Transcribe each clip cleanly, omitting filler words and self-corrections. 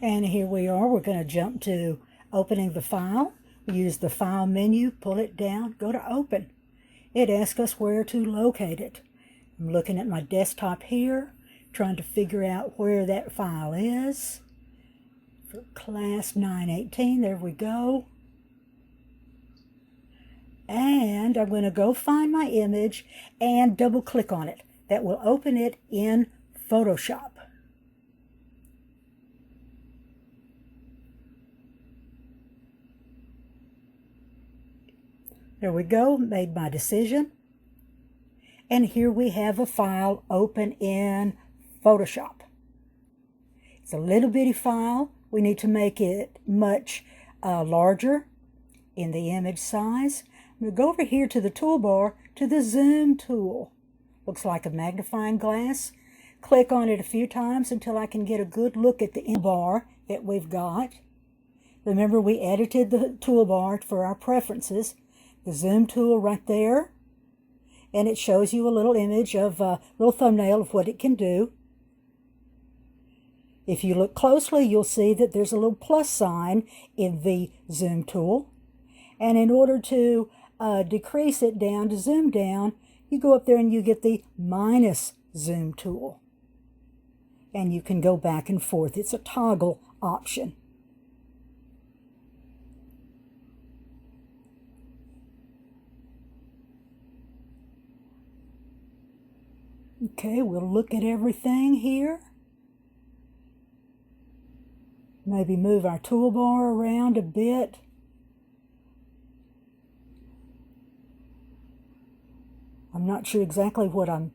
And here we are. We're going to jump to opening the file. We use the File menu, pull it down, go to Open. It asks us where to locate it. I'm looking at my desktop here, trying to figure out where that file is. For Class 918, there we go. And I'm going to go find my image and double click on it. That will open it in Photoshop. There we go, made my decision. And here we have a file open in Photoshop. It's a little bitty file. We need to make it much larger in the image size. I'm going to go over here to the toolbar to the Zoom tool. Looks like a magnifying glass. Click on it a few times until I can get a good look at the toolbar that we've got. Remember, we edited the toolbar for our preferences. The Zoom tool right there, and it shows you a little image of a little thumbnail of what it can do. If you look closely, you'll see that there's a little plus sign in the Zoom tool, and in order to decrease it down, to zoom down, you go up there and you get the minus zoom tool, and you can go back and forth. It's a toggle option. Okay, we'll look at everything here. Maybe move our toolbar around a bit. I'm not sure exactly what I'm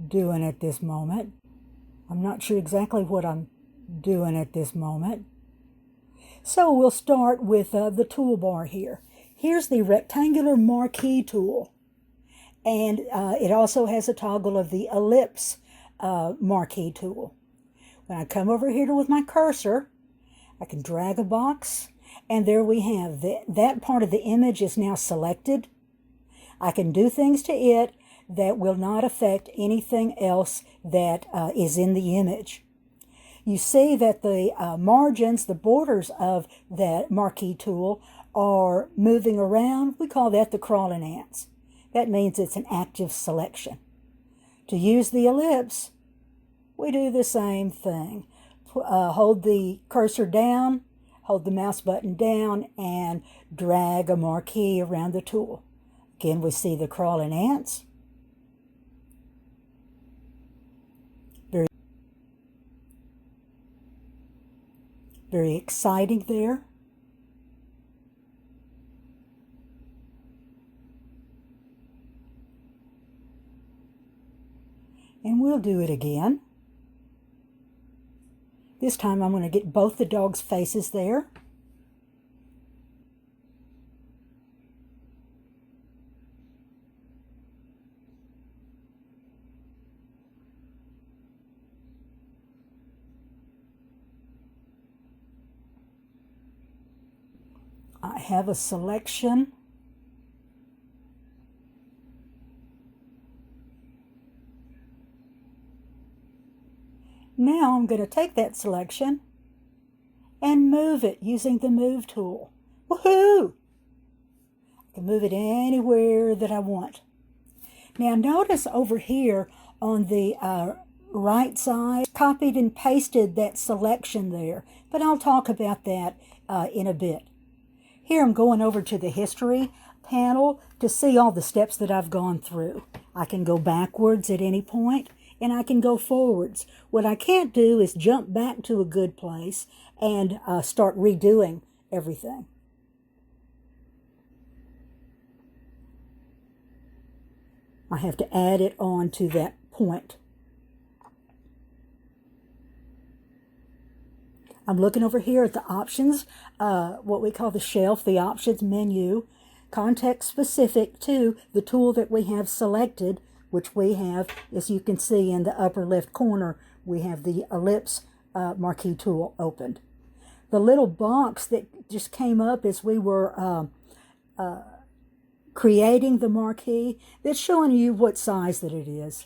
doing at this moment. So we'll start with the toolbar here. Here's the rectangular marquee tool. And it also has a toggle of the ellipse marquee tool. When I come over here with my cursor, I can drag a box, and there we have that part of the image is now selected. I can do things to it that will not affect anything else that is in the image. You see that the margins, the borders of that marquee tool are moving around. We call that the crawling ants. That means it's an active selection. To use the ellipse, we do the same thing. Hold the cursor down, hold the mouse button down, and drag a marquee around the tool. Again, we see the crawling ants. Very exciting there. And we'll do it again. This time I'm going to get both the dogs' faces there. I have a selection. Now I'm going to take that selection and move it using the Move tool. Woohoo! I can move it anywhere that I want. Now notice over here on the right side, copied and pasted that selection there, but I'll talk about that in a bit. Here I'm going over to the History panel to see all the steps that I've gone through. I can go backwards at any point, and I can go forwards. What I can't do is jump back to a good place and start redoing everything. I have to add it on to that point. I'm looking over here at the options, what we call the shelf, the options menu, context specific to the tool that we have selected, which we have, as you can see in the upper left corner, we have the ellipse marquee tool opened. The little box that just came up as we were creating the marquee, that's showing you what size that it is.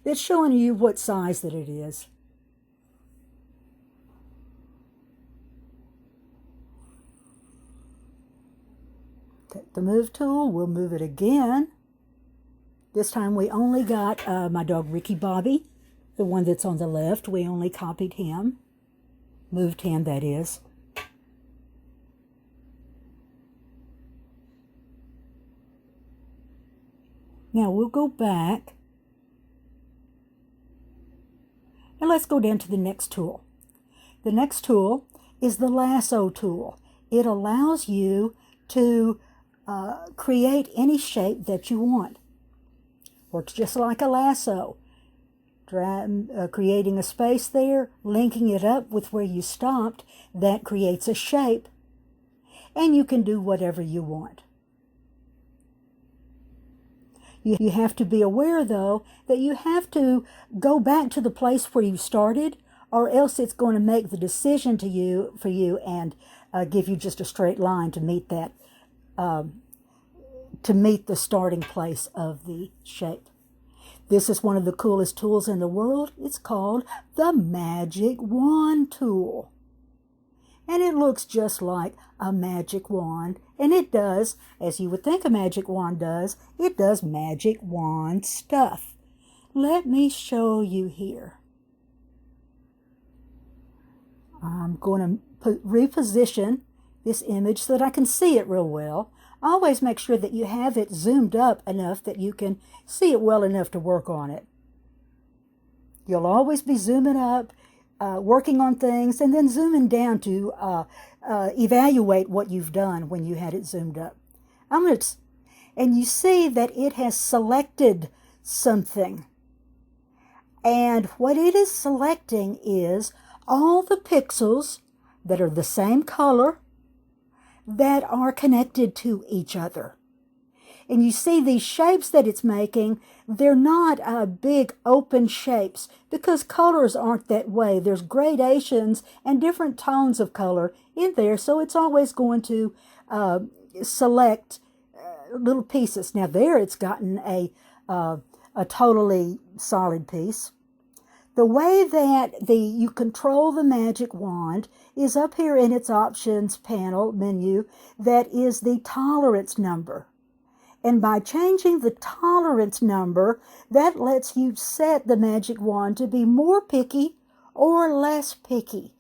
Take the move tool, we'll move it again. This time we only got my dog Ricky Bobby, the one that's on the left. We only copied him, moved him, that is. Now we'll go back and let's go down to the next tool. The next tool is the lasso tool. It allows you to create any shape that you want. Works just like a lasso. Creating a space there, linking it up with where you stopped, that creates a shape. And you can do whatever you want. You have to be aware, though, that you have to go back to the place where you started, or else it's going to make the decision for you and give you just a straight line to meet that, to meet the starting place of the shape. This is one of the coolest tools in the world. It's called the Magic Wand tool. And it looks just like a magic wand. And it does, as you would think a magic wand does, it does magic wand stuff. Let me show you here. I'm going to reposition this image so that I can see it real well. Always make sure that you have it zoomed up enough that you can see it well enough to work on it. You'll always be zooming up, working on things, and then zooming down to evaluate what you've done when you had it zoomed up. And you see that it has selected something. And what it is selecting is all the pixels that are the same color that are connected to each other. And you see these shapes that it's making, they're not big open shapes because colors aren't that way. There's gradations and different tones of color in there, so it's always going to select little pieces. Now there it's gotten a totally solid piece. The way that you control the magic wand is up here in its options panel menu. That is the tolerance number. And by changing the tolerance number, that lets you set the magic wand to be more picky or less picky.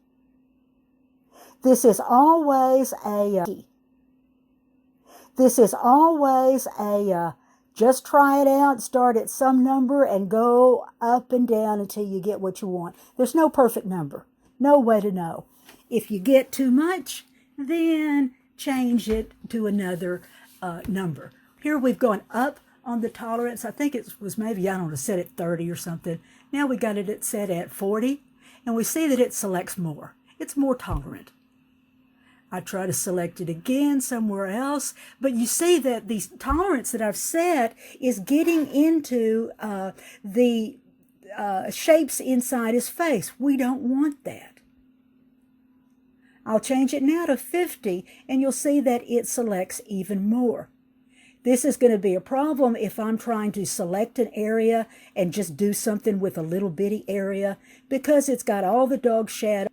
This is always just try it out, start at some number and go up and down until you get what you want. There's no perfect number, no way to know. If you get too much, then change it to another number. Here we've gone up on the tolerance. I think it was maybe, I don't know, set at 30 or something. Now we got it set at 40, and we see that it selects more. It's more tolerant. I try to select it again somewhere else, but you see that the tolerance that I've set is getting into the shapes inside his face. We don't want that. I'll change it now to 50, and you'll see that it selects even more. This is going to be a problem if I'm trying to select an area and just do something with a little bitty area because it's got all the dog shadow,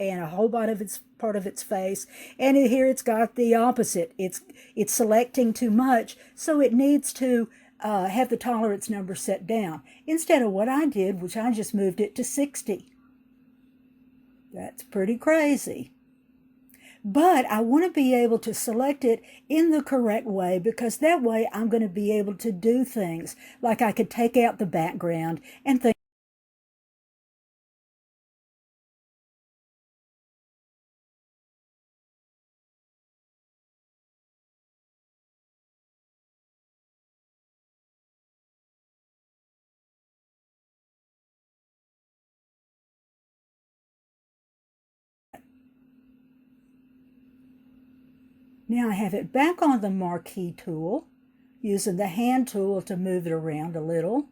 and a whole lot of its part of its face. And here it's got the opposite. It's selecting too much, so it needs to have the tolerance number set down. Instead of what I did, which I just moved it to 60. That's pretty crazy. But I want to be able to select it in the correct way because that way I'm going to be able to do things like I could take out the background and things. Now I have it back on the marquee tool, using the hand tool to move it around a little.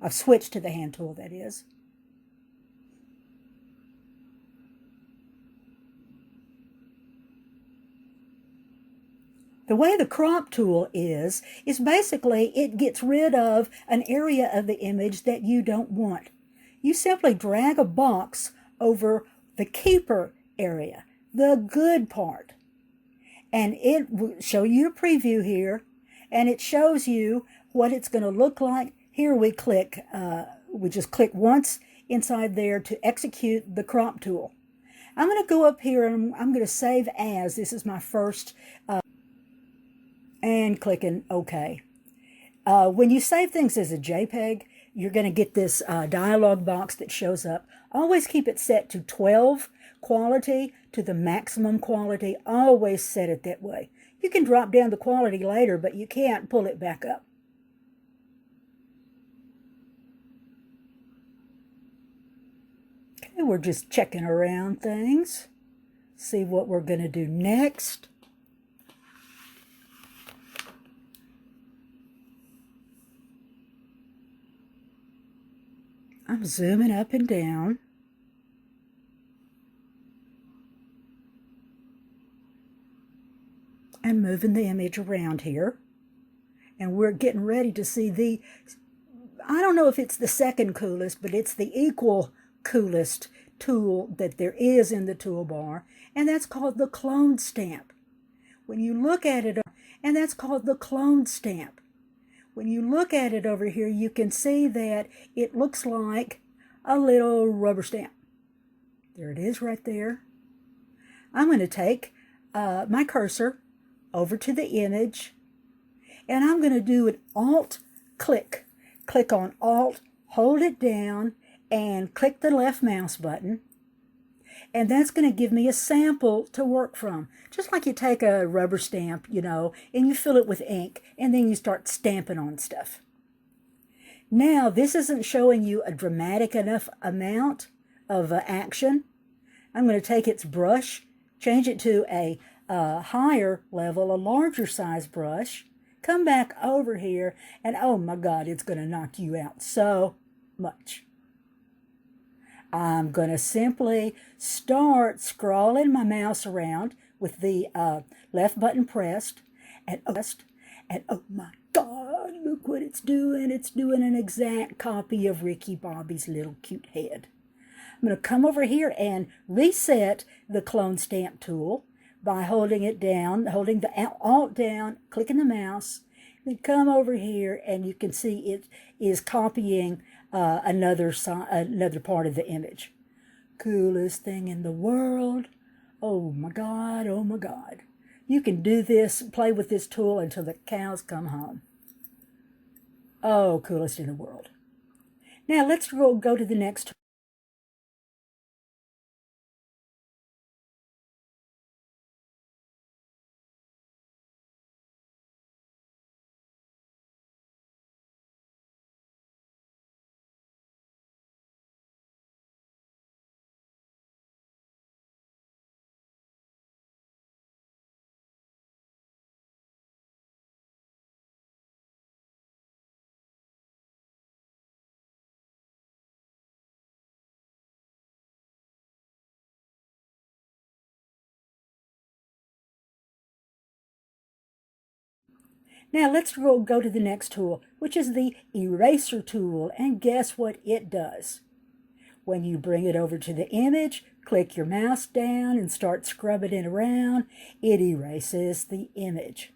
I've switched to the hand tool, that is. The way the crop tool is basically it gets rid of an area of the image that you don't want. You simply drag a box over the keeper area, the good part. And it will show you a preview here, and it shows you what it's going to look like. Here we just click once inside there to execute the crop tool. I'm going to go up here and I'm going to save as. This is my first, and clicking OK. When you save things as a JPEG, you're going to get this dialog box that shows up. Always keep it set to 12 quality, to the maximum quality. Always set it that way. You can drop down the quality later, but you can't pull it back up. Okay, we're just checking around things. See what we're going to do next. I'm zooming up and down. And moving the image around here. And we're getting ready to see I don't know if it's the second coolest, but it's the equal coolest tool that there is in the toolbar. And that's called the clone stamp. When you look at it, and that's called the clone stamp. When you look at it over here, you can see that it looks like a little rubber stamp. There it is right there. I'm going to take my cursor over to the image, and I'm going to do an Alt-click. Click on Alt, hold it down, and click the left mouse button. And that's going to give me a sample to work from. Just like you take a rubber stamp, you know, and you fill it with ink, and then you start stamping on stuff. Now, this isn't showing you a dramatic enough amount of action. I'm going to take its brush, change it to a higher level, a larger size brush, come back over here, and oh my God, it's going to knock you out so much. I'm going to simply start scrolling my mouse around with the left button pressed, and oh my God, look what it's doing. It's doing an exact copy of Ricky Bobby's little cute head. I'm going to come over here and reset the clone stamp tool by holding it down, holding the Alt down, clicking the mouse, then come over here and you can see it is copying another part of the image. Coolest thing in the world. Oh my God, oh my God. You can do this, play with this tool until the cows come home. Oh, coolest in the world. Now let's go to the next tool. Now let's go to the next tool, which is the eraser tool, and guess what it does? When you bring it over to the image, click your mouse down and start scrubbing it around, it erases the image.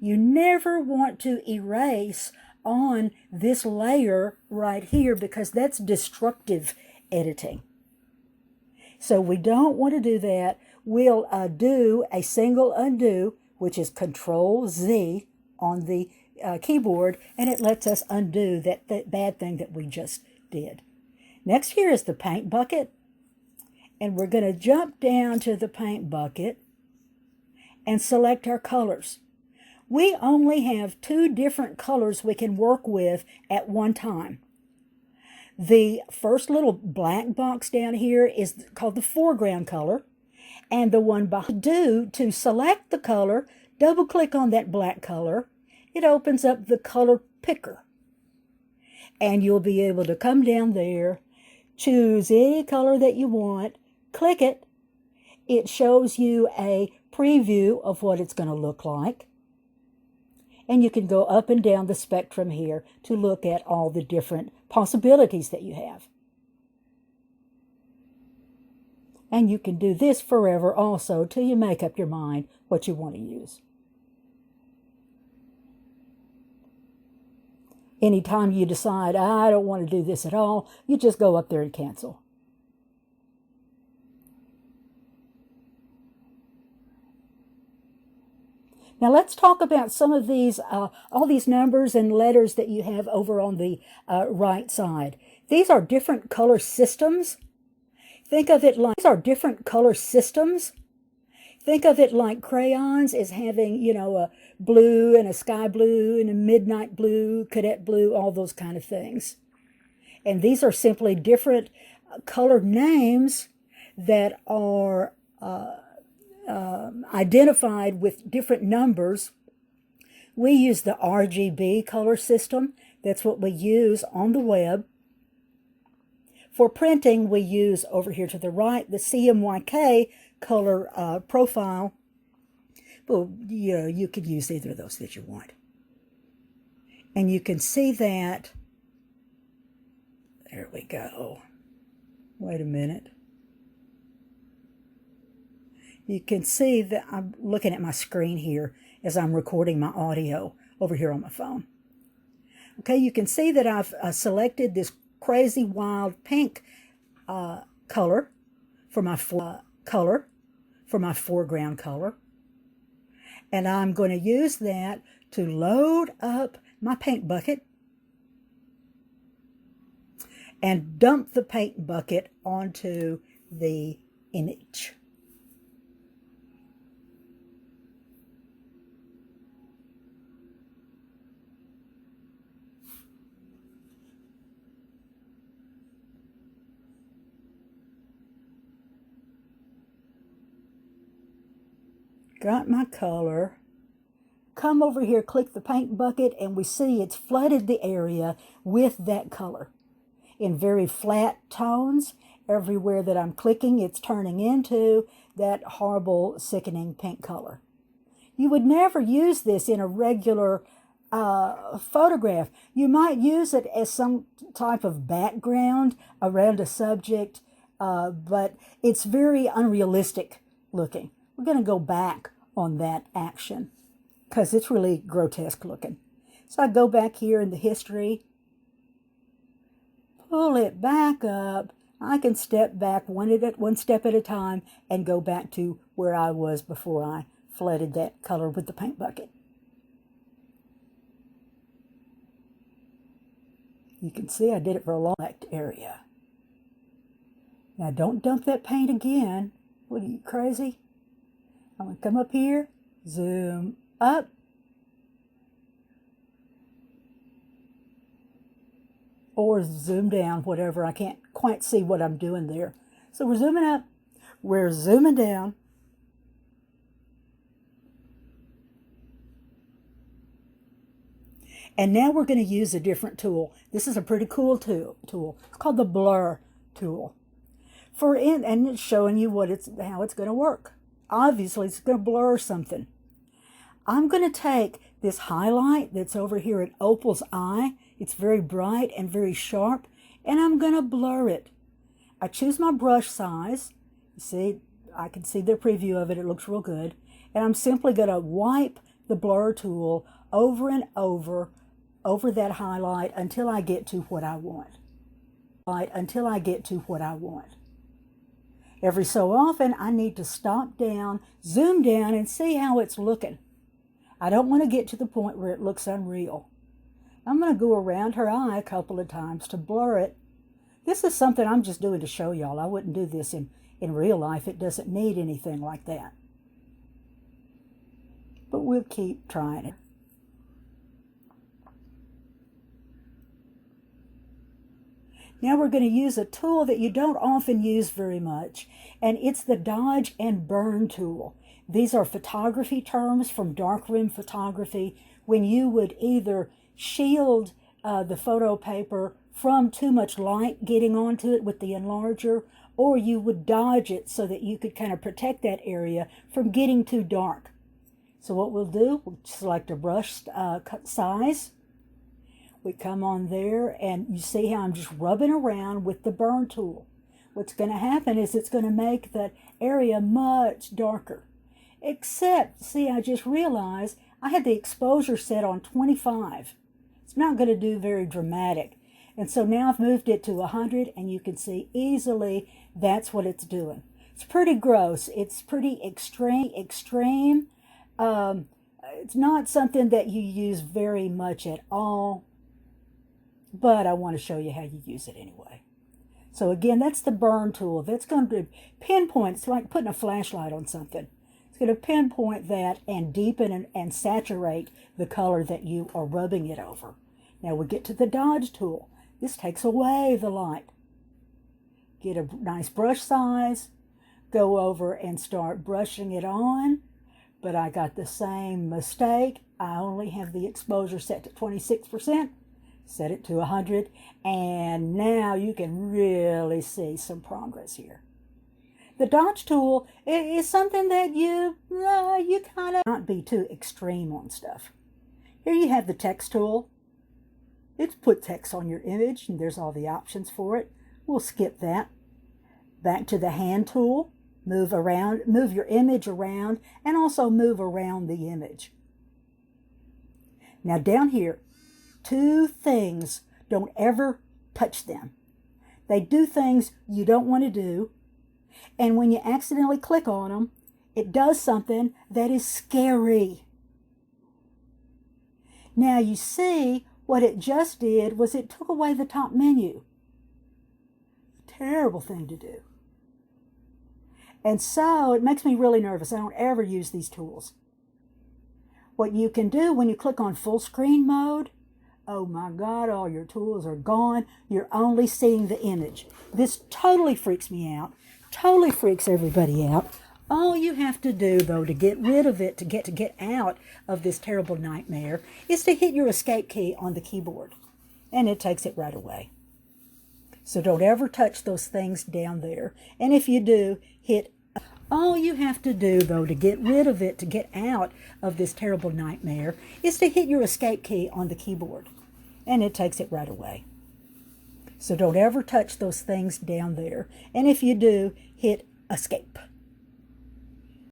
You never want to erase on this layer right here because that's destructive editing. So we don't want to do that. We'll do a single undo, which is Control-Z on the keyboard, and it lets us undo that bad thing that we just did. Next here is the paint bucket, and we're going to jump down to the paint bucket and select our colors. We only have 2 different colors we can work with at one time. The first little black box down here is called the foreground color, and the one behind to select the color, double click on that black color. It opens up the color picker, and you'll be able to come down there, choose any color that you want, click it. It shows you a preview of what it's going to look like. And you can go up and down the spectrum here to look at all the different possibilities that you have. And you can do this forever also till you make up your mind what you want to use. Anytime you decide, I don't want to do this at all, you just go up there and cancel. Now let's talk about some of these, all these numbers and letters that you have over on the right side. These are different color systems. Think of it like, these are different color systems. Think of it like crayons as having, you know, a blue and a sky blue and a midnight blue, cadet blue, all those kind of things. And these are simply different color names that are identified with different numbers. We use the RGB color system. That's what we use on the web. For printing, we use over here to the right the CMYK color profile. Well, you know, you could use either of those that you want. And you can see that. There we go. Wait a minute. You can see that I'm looking at my screen here as I'm recording my audio over here on my phone. Okay, you can see that I've selected this crazy wild pink color for my foreground color. And I'm going to use that to load up my paint bucket and dump the paint bucket onto the image. Got my color. Come over here, click the paint bucket, and we see it's flooded the area with that color in very flat tones. Everywhere that I'm clicking, it's turning into that horrible, sickening pink color. You would never use this in a regular photograph. You might use it as some type of background around a subject, but it's very unrealistic looking. We're going to go back on that action because it's really grotesque looking. So I go back here in the history, pull it back up. I can step back one step at a time and go back to where I was before I flooded that color with the paint bucket. You can see I did it for a long area. Now don't dump that paint again. What are you, crazy? I'm going to come up here, zoom up, or zoom down, whatever. I can't quite see what I'm doing there. So we're zooming up, we're zooming down. And now we're going to use a different tool. This is a pretty cool tool. It's called the blur tool. And it's showing you how it's going to work. Obviously, it's going to blur something. I'm going to take this highlight that's over here at Opal's eye. It's very bright and very sharp, and I'm going to blur it. I choose my brush size. You see, I can see the preview of it. It looks real good. And I'm simply going to wipe the blur tool over and over that highlight until I get to what I want. Every so often, I need to stop down, zoom down, and see how it's looking. I don't want to get to the point where it looks unreal. I'm going to go around her eye a couple of times to blur it. This is something I'm just doing to show y'all. I wouldn't do this in real life. It doesn't need anything like that. But we'll keep trying it. Now we're going to use a tool that you don't often use very much, and it's the dodge and burn tool. These are photography terms from darkroom photography, when you would either shield the photo paper from too much light getting onto it with the enlarger, or you would dodge it so that you could kind of protect that area from getting too dark. So what we'll do, we'll select a brush size. We come on there, and you see how I'm just rubbing around with the burn tool. what's going to happen is it's going to make that area much darker. Except, see, I just realized I had the exposure set on 25. It's not going to do very dramatic. And so now I've moved it to 100, and you can see easily that's what it's doing. It's pretty gross. It's pretty extreme. It's not something that you use very much at all, but I want to show you how you use it anyway. So again, that's the burn tool. That's going to pinpoint. It's like putting a flashlight on something. It's going to pinpoint that and deepen and saturate the color that you are rubbing it over. Now we get to the dodge tool. This takes away the light. Get a nice brush size, go over and start brushing it on, but I got the same mistake. I only have the exposure set to 26%, set it to 100, and now you can really see some progress here. The dodge tool is something that you kind of not be too extreme on stuff. Here you have the text tool. It's put text on your image, and there's all the options for it. We'll skip that. Back to the hand tool. Move your image around, and also move around the image. Now down here, two things, don't ever touch them. They do things you don't want to do, and when you accidentally click on them, it does something that is scary. Now you see, what it just did was it took away the top menu. Terrible thing to do. And so it makes me really nervous. I don't ever use these tools. What you can do when you click on full screen mode, oh my God, all your tools are gone. You're only seeing the image. This totally freaks me out. Totally freaks everybody out. All you have to do, though, to get rid of it, to get out of this terrible nightmare, is to hit your escape key on the keyboard. And it takes it right away. So don't ever touch those things down there. And if you do, hit. All you have to do, though, to get rid of it, to get out of this terrible nightmare, is to hit your escape key on the keyboard. And it takes it right away. So don't ever touch those things down there. And if you do, hit escape.